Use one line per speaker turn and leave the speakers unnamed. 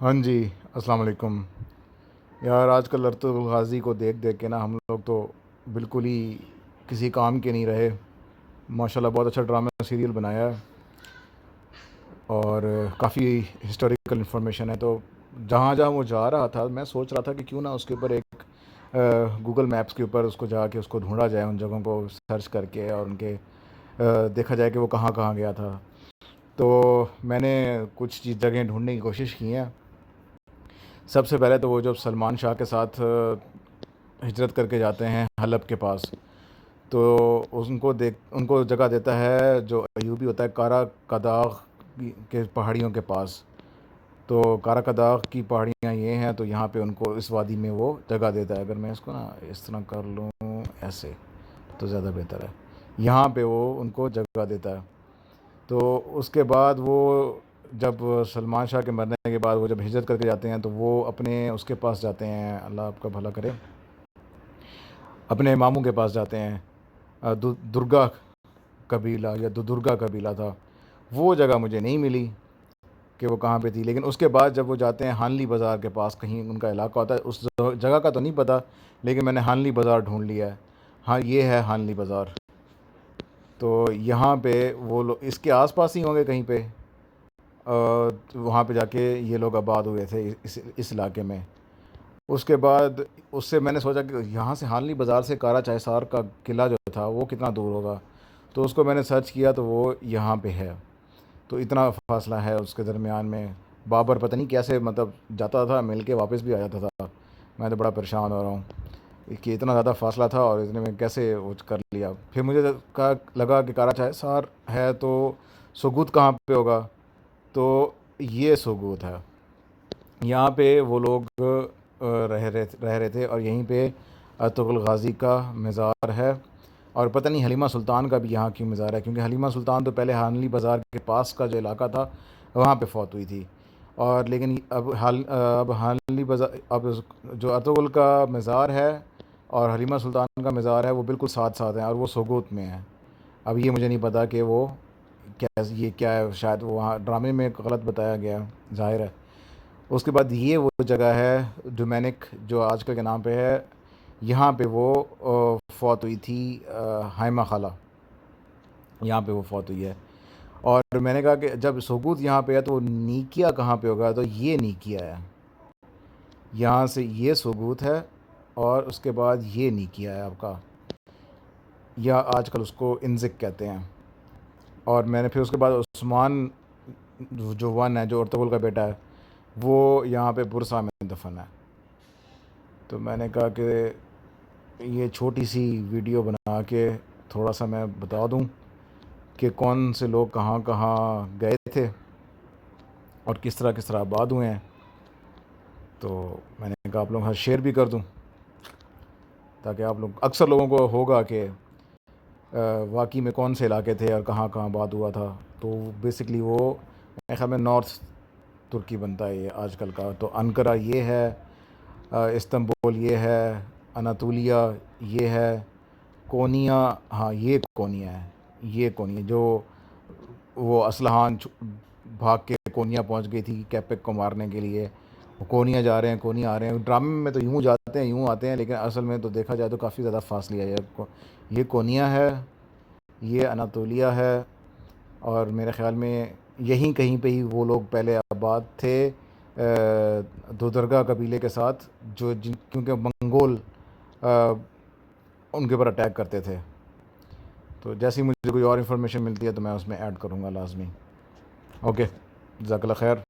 ہاں جی، السلام علیکم یار۔ آج کل ارطغرل غازی کو دیکھ دیکھ کے نا ہم لوگ تو بالکل ہی کسی کام کے نہیں رہے۔ ماشاءاللہ بہت اچھا ڈرامہ سیریل بنایا ہے اور کافی ہسٹوریکل انفارمیشن ہے۔ تو جہاں جہاں وہ جا رہا تھا میں سوچ رہا تھا کہ کیوں نہ اس کے اوپر ایک گوگل میپس کے اوپر اس کو جا کے اس کو ڈھونڈا جائے، ان جگہوں کو سرچ کر کے، اور ان کے دیکھا جائے کہ وہ کہاں کہاں گیا تھا۔ تو میں نے کچھ جگہیں ڈھونڈنے کی کوشش کی ہیں۔ سب سے پہلے تو وہ جب سلمان شاہ کے ساتھ ہجرت کر کے جاتے ہیں حلب کے پاس، تو ان کو جگہ دیتا ہے جو ایوبی ہوتا ہے کارا کداغ کے پہاڑیوں کے پاس۔ تو کارا کداغ کی پہاڑیاں یہ ہیں، تو یہاں پہ ان کو اس وادی میں وہ جگہ دیتا ہے۔ اگر میں اس کو نا اس طرح کر لوں ایسے تو زیادہ بہتر ہے۔ یہاں پہ وہ ان کو جگہ دیتا ہے۔ تو اس کے بعد وہ جب سلمان شاہ کے مرنے کے بعد وہ جب ہجرت کر کے جاتے ہیں تو وہ اپنے اس کے پاس جاتے ہیں، اللہ آپ کا بھلا کرے، اپنے ماموں کے پاس جاتے ہیں۔ درگا قبیلہ یا درگا قبیلہ تھا، وہ جگہ مجھے نہیں ملی کہ وہ کہاں پہ تھی۔ لیکن اس کے بعد جب وہ جاتے ہیں ہانلی بازار کے پاس، کہیں ان کا علاقہ ہوتا ہے، اس جگہ کا تو نہیں پتہ، لیکن میں نے ہانلی بازار ڈھونڈ لیا ہے۔ ہاں یہ ہے ہانلی بازار۔ تو یہاں پہ وہ لوگ اس کے آس پاس ہی ہوں گے کہیں پہ، وہاں پہ جا کے یہ لوگ آباد ہوئے تھے اس علاقے میں۔ اس کے بعد اس سے میں نے سوچا کہ یہاں سے ہانلی بازار سے کارا چائسار کا قلعہ جو تھا وہ کتنا دور ہوگا، تو اس کو میں نے سرچ کیا تو وہ یہاں پہ ہے۔ تو اتنا فاصلہ ہے اس کے درمیان میں۔ بابر پتہ نہیں کیسے مطلب جاتا تھا، مل کے واپس بھی آ جاتا تھا۔ میں تو بڑا پریشان ہو رہا ہوں کہ اتنا زیادہ فاصلہ تھا اور اتنے میں کیسے وہ کر لیا۔ پھر مجھے لگا کہ کارا چائسار ہے تو سوگوت کہاں پہ ہوگا، تو یہ سوگوت ہے۔ یہاں پہ وہ لوگ رہ رہے تھے، اور یہیں پہ ارطغرل غازی کا مزار ہے۔ اور پتہ نہیں حلیمہ سلطان کا بھی یہاں کیوں مزار ہے، کیونکہ حلیمہ سلطان تو پہلے ہانلی بازار کے پاس کا جو علاقہ تھا وہاں پہ فوت ہوئی تھی۔ اور لیکن اب ہانلی بازار، اب جو ارطغرل کا مزار ہے اور حلیمہ سلطان کا مزار ہے وہ بالکل ساتھ ساتھ ہیں، اور وہ سوگوت میں ہیں۔ اب یہ مجھے نہیں پتا کہ وہ یہ کیا ہے، شاید وہاں ڈرامے میں غلط بتایا گیا، ظاہر ہے۔ اس کے بعد یہ وہ جگہ ہے ڈومینک، جو آج کل کے نام پہ ہے۔ یہاں پہ وہ فوت ہوئی تھی، ہائمہ خالہ، یہاں پہ وہ فوت ہوئی ہے۔ اور میں نے کہا کہ جب سوگوت یہاں پہ ہے تو نیکیا کہاں پہ ہوگا، تو یہ نیکیا ہے۔ یہاں سے یہ سوگوت ہے اور اس کے بعد یہ نیکیا ہے آپ کا، یا آج کل اس کو انزک کہتے ہیں۔ اور میں نے پھر اس کے بعد عثمان جو ون ہے، جو ارطغرل کا بیٹا ہے، وہ یہاں پہ برسا میں دفن ہے۔ تو میں نے کہا کہ یہ چھوٹی سی ویڈیو بنا کے تھوڑا سا میں بتا دوں کہ کون سے لوگ کہاں کہاں گئے تھے اور کس طرح آباد ہوئے ہیں۔ تو میں نے کہا آپ لوگ ہر شیئر بھی کر دوں، تاکہ آپ لوگ، اکثر لوگوں کو ہوگا کہ واقعی میں کون سے علاقے تھے اور کہاں کہاں آباد ہوا تھا۔ تو بیسکلی وہ میرے خیال میں نارتھ ترکی بنتا ہے یہ آج کل کا۔ تو انقرہ یہ ہے، استنبول یہ ہے، اناطولیہ یہ ہے، کونیا، ہاں یہ کونیا ہے، یہ کونیا جو وہ اسلحان بھاگ کے کونیا پہنچ گئی تھی کیپک کو مارنے کے لیے۔ وہ کونیا جا رہے ہیں، کونیا آ رہے ہیں، ڈرامے میں تو یوں جاتے ہیں یوں آتے ہیں، لیکن اصل میں تو دیکھا جائے تو کافی زیادہ فاصلہ ہے۔ یہ کونیا ہے، یہ اناطولیہ ہے، اور میرے خیال میں یہیں کہیں پہ ہی وہ لوگ پہلے آباد تھے دودرگا قبیلے کے ساتھ، کیونکہ منگول ان کے اوپر اٹیک کرتے تھے۔ تو جیسے ہی مجھے کوئی اور انفارمیشن ملتی ہے تو میں اس میں ایڈ کروں گا لازمی۔ اوکے، جزاک اللہ خیر۔